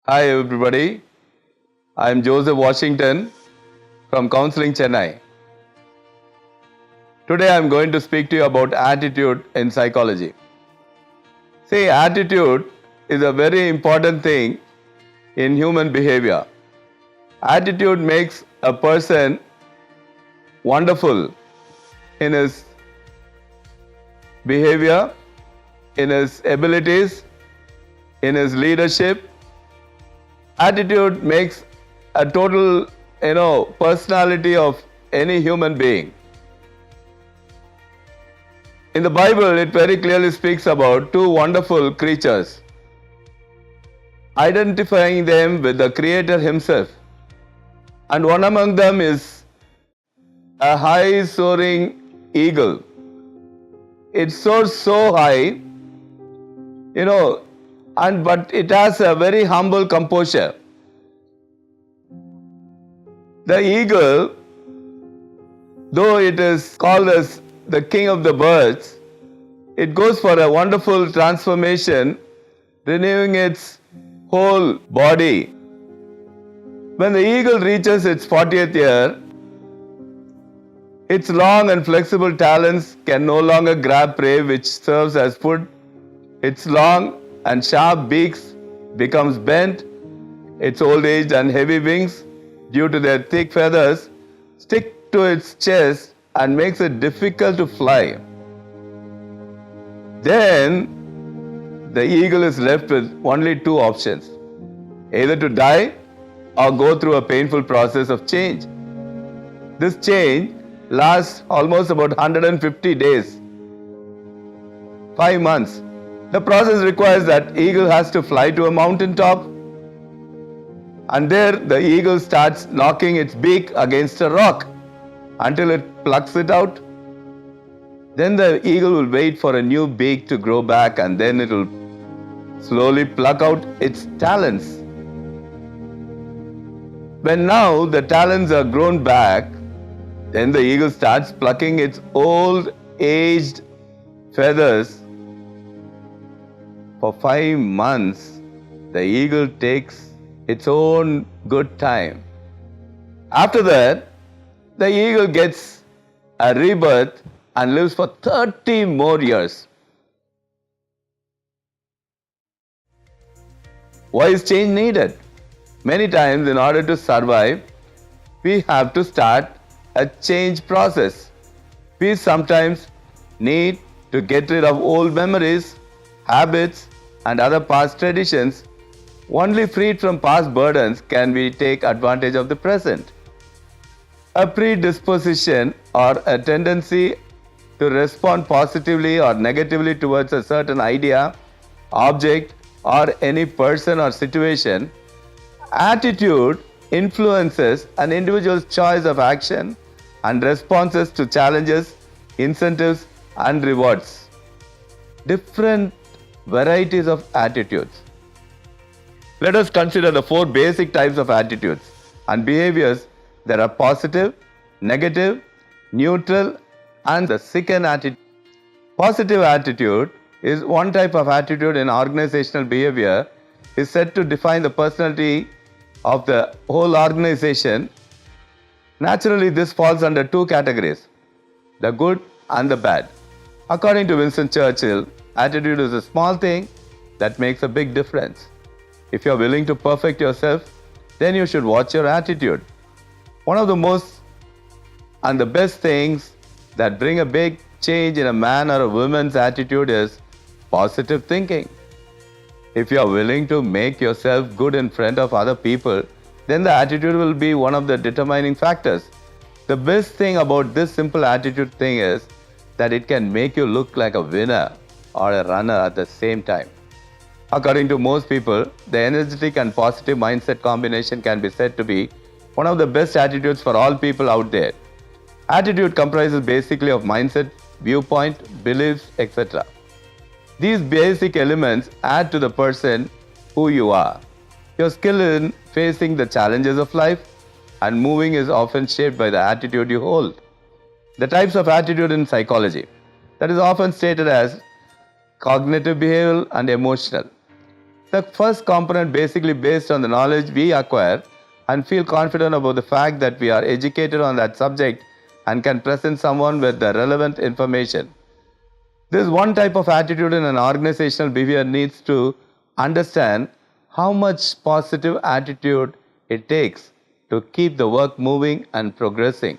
Hi everybody, I am Joseph Washington from Counselling Chennai. Today I am going to speak to you about attitude in psychology. See, attitude is a very important thing in human behavior. Attitude makes a person wonderful in his behavior, in his abilities, in his leadership. Attitude makes a total, personality of any human being. In the Bible, it very clearly speaks about two wonderful creatures, identifying them with the Creator Himself. And one among them is a high soaring eagle. It soars so high, but it has a very humble composure. The eagle, though it is called as the king of the birds, it goes for a wonderful transformation, renewing its whole body. When the eagle reaches its 40th year, its long and flexible talons can no longer grab prey which serves as food. Its long and sharp beaks becomes bent. Its old age and heavy wings, due to their thick feathers, stick to its chest and makes it difficult to fly. Then the eagle is left with only two options: either to die or go through a painful process of change. This change lasts almost about 150 days, 5 months. The process requires that eagle has to fly to a mountain top, and there the eagle starts knocking its beak against a rock until it plucks it out. Then the eagle will wait for a new beak to grow back, and then it will slowly pluck out its talons. When now the talons are grown back, then the eagle starts plucking its old aged feathers. For 5 months, the eagle takes its own good time. After that, the eagle gets a rebirth and lives for 30 more years. Why is change needed? Many times, in order to survive, we have to start a change process. We sometimes need to get rid of old memories, habits, and other past traditions. Only freed from past burdens can we take advantage of the present. A predisposition or a tendency to respond positively or negatively towards a certain idea, object, or any person or situation. Attitude influences an individual's choice of action and responses to challenges, incentives, and rewards. Different varieties of attitudes. Let us consider the 4 basic types of attitudes and behaviors that are positive, negative, neutral, and the second attitude. Positive attitude is one type of attitude in organizational behavior, is said to define the personality of the whole organization. Naturally, this falls under 2 categories, the good and the bad. According to Winston Churchill, attitude is a small thing that makes a big difference. If you are willing to perfect yourself, then you should watch your attitude. One of the most and the best things that bring a big change in a man or a woman's attitude is positive thinking. If you are willing to make yourself good in front of other people, then the attitude will be one of the determining factors. The best thing about this simple attitude thing is that it can make you look like a winner or a runner at the same time. According to most people, the energetic and positive mindset combination can be said to be one of the best attitudes for all people out there. Attitude comprises basically of mindset, viewpoint, beliefs, etc. These basic elements add to the person who you are. Your skill in facing the challenges of life and moving is often shaped by the attitude you hold. The types of attitude in psychology, that is often stated as cognitive, behavioral, and emotional. The first component basically based on the knowledge we acquire and feel confident about the fact that we are educated on that subject and can present someone with the relevant information. This one type of attitude in an organizational behavior needs to understand how much positive attitude it takes to keep the work moving and progressing.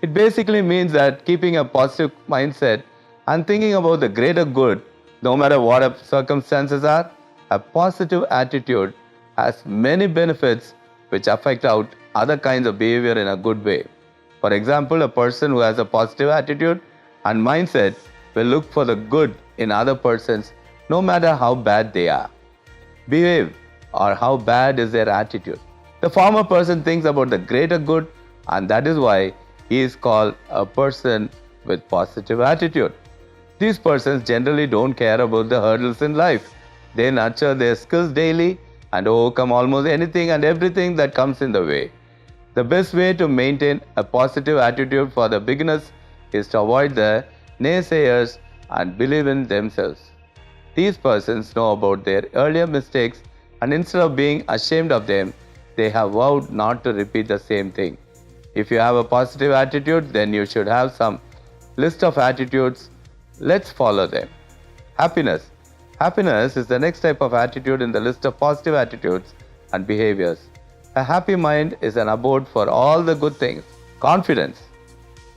It basically means that keeping a positive mindset and thinking about the greater good, no matter what the circumstances are, a positive attitude has many benefits which affect out other kinds of behavior in a good way. For example, a person who has a positive attitude and mindset will look for the good in other persons no matter how bad they are, behave, or how bad is their attitude. The former person thinks about the greater good, and that is why he is called a person with positive attitude. These persons generally don't care about the hurdles in life. They nurture their skills daily and overcome almost anything and everything that comes in the way. The best way to maintain a positive attitude for the beginners is to avoid the naysayers and believe in themselves. These persons know about their earlier mistakes, and instead of being ashamed of them, they have vowed not to repeat the same thing. If you have a positive attitude, then you should have some list of attitudes. Let's follow them. Happiness. Happiness is the next type of attitude in the list of positive attitudes and behaviors. A happy mind is an abode for all the good things. Confidence.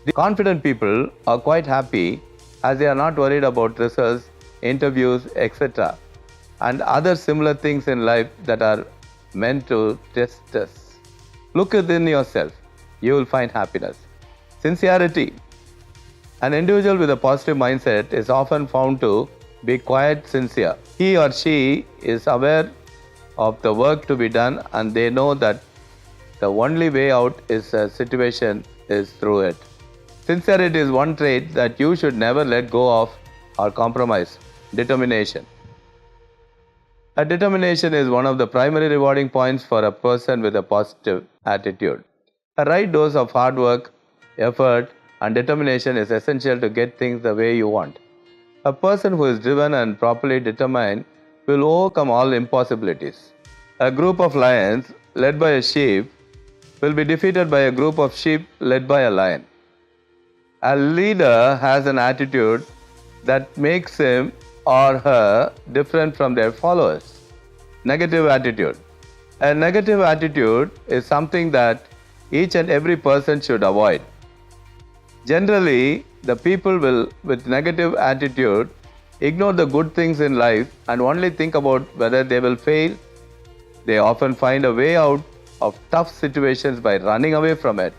The confident people are quite happy as they are not worried about results, interviews, etc., and other similar things in life that are meant to test us. Look within yourself. You will find happiness. Sincerity. An individual with a positive mindset is often found to be quite sincere. He or she is aware of the work to be done, and they know that the only way out is a situation is through it. Sincerity is one trait that you should never let go of or compromise. Determination. A determination is one of the primary rewarding points for a person with a positive attitude. A right dose of hard work, effort, and determination is essential to get things the way you want. A person who is driven and properly determined will overcome all impossibilities. A group of lions led by a sheep will be defeated by a group of sheep led by a lion. A leader has an attitude that makes him or her different from their followers. Negative attitude. A negative attitude is something that each and every person should avoid. Generally, the people with negative attitude ignore the good things in life and only think about whether they will fail. They often find a way out of tough situations by running away from it.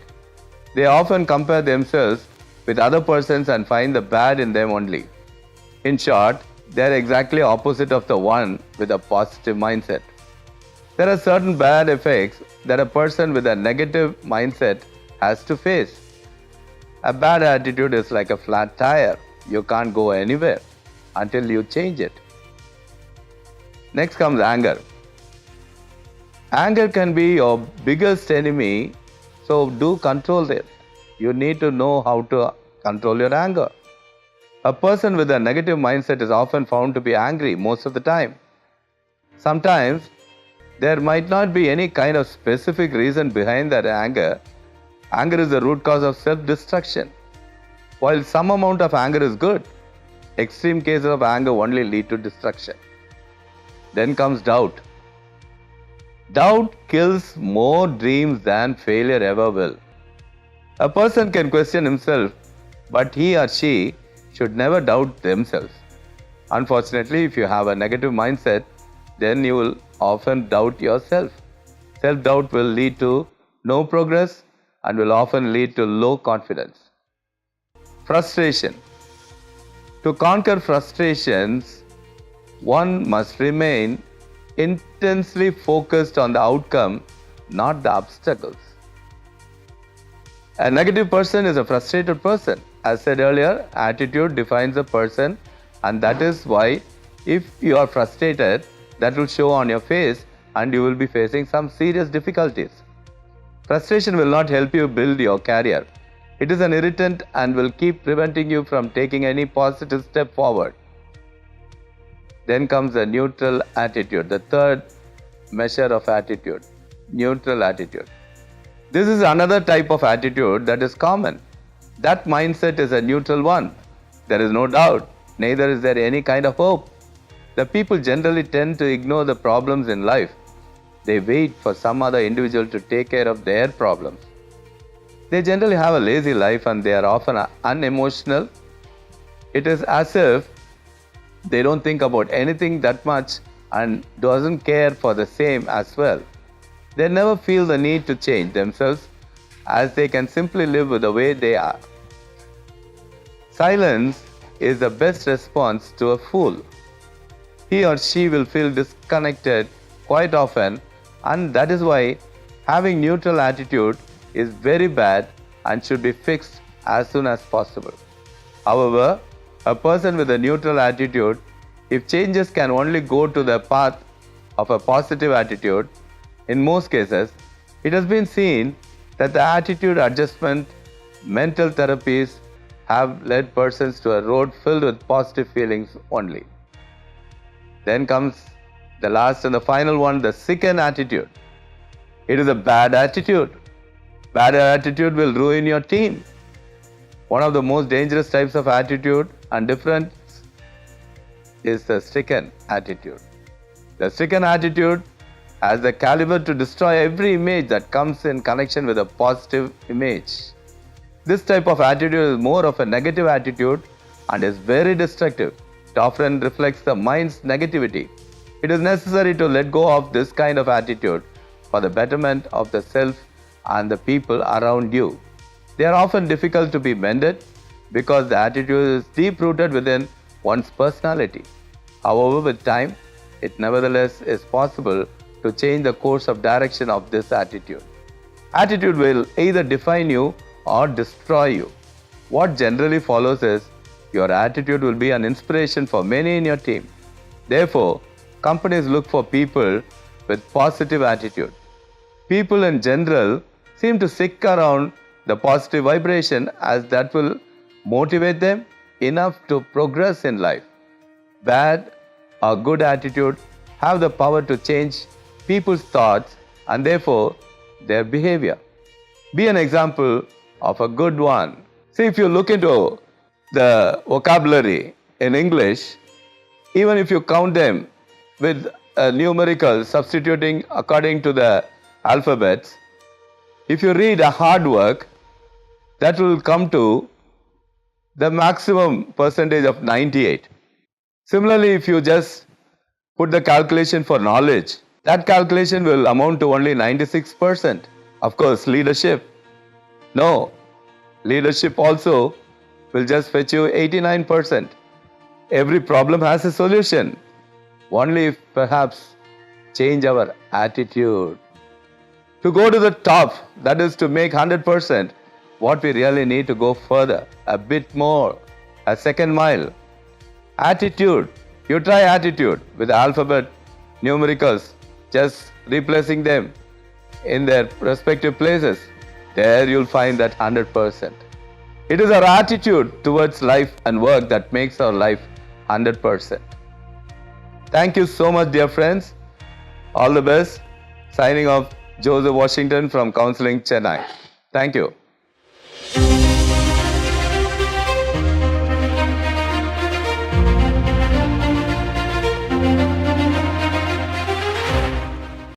They often compare themselves with other persons and find the bad in them only. In short, they are exactly opposite of the one with a positive mindset. There are certain bad effects that a person with a negative mindset has to face. A bad attitude is like a flat tire. You can't go anywhere until you change it. Next comes anger. Anger can be your biggest enemy, so do control it. You need to know how to control your anger. A person with a negative mindset is often found to be angry most of the time. Sometimes there might not be any kind of specific reason behind that anger. Anger is the root cause of self-destruction. While some amount of anger is good, extreme cases of anger only lead to destruction. Then comes doubt. Doubt kills more dreams than failure ever will. A person can question himself, but he or she should never doubt themselves. Unfortunately, if you have a negative mindset, then you will often doubt yourself. Self-doubt will lead to no progress and will often lead to low confidence. Frustration. To conquer frustrations, one must remain intensely focused on the outcome, not the obstacles. A negative person is a frustrated person. As said earlier, attitude defines a person, and that is why if you are frustrated, that will show on your face and you will be facing some serious difficulties. Frustration will not help you build your career. It is an irritant and will keep preventing you from taking any positive step forward. Then comes the neutral attitude, the third measure of attitude, neutral attitude. This is another type of attitude that is common. That mindset is a neutral one. There is no doubt, neither is there any kind of hope. The people generally tend to ignore the problems in life. They wait for some other individual to take care of their problems. They generally have a lazy life and they are often unemotional. It is as if they don't think about anything that much and doesn't care for the same as well. They never feel the need to change themselves as they can simply live with the way they are. Silence is the best response to a fool. He or she will feel disconnected quite often, and that is why having neutral attitude is very bad and should be fixed as soon as possible. However, a person with a neutral attitude, if changes can only go to the path of a positive attitude, in most cases, it has been seen that the attitude adjustment mental therapies have led persons to a road filled with positive feelings only. Then comes the last and the final one, the second attitude. It is a bad attitude. Bad attitude will ruin your team. One of the most dangerous types of attitude and difference is the stricken attitude. The stricken attitude has the caliber to destroy every image that comes in connection with a positive image. This type of attitude is more of a negative attitude and is very destructive. It often reflects the mind's negativity. It is necessary to let go of this kind of attitude for the betterment of the self and the people around you. They are often difficult to be mended because the attitude is deep-rooted within one's personality. However, with time, it nevertheless is possible to change the course of direction of this attitude. Attitude will either define you or destroy you. What generally follows is your attitude will be an inspiration for many in your team. Therefore, companies look for people with positive attitude. People in general seem to stick around the positive vibration as that will motivate them enough to progress in life. Bad or good attitude have the power to change people's thoughts and therefore their behavior. Be an example of a good one. See, if you look into the vocabulary in English, even if you count them with numerical substituting according to the alphabets, if you read a hard work, that will come to the maximum percentage of 98. Similarly, if you just put the calculation for knowledge, that calculation will amount to only 96%. Of course, leadership. No, leadership also will just fetch you 89%. Every problem has a solution. Only if perhaps change our attitude. To go to the top, that is to make 100%, what we really need to go further, a bit more, a second mile. Attitude. You try attitude with alphabet numericals, just replacing them in their respective places. There you'll find that 100%. It is our attitude towards life and work that makes our life 100%. Thank you so much, dear friends. All the best. Signing off, Joseph Washington from Counselling Chennai. Thank you.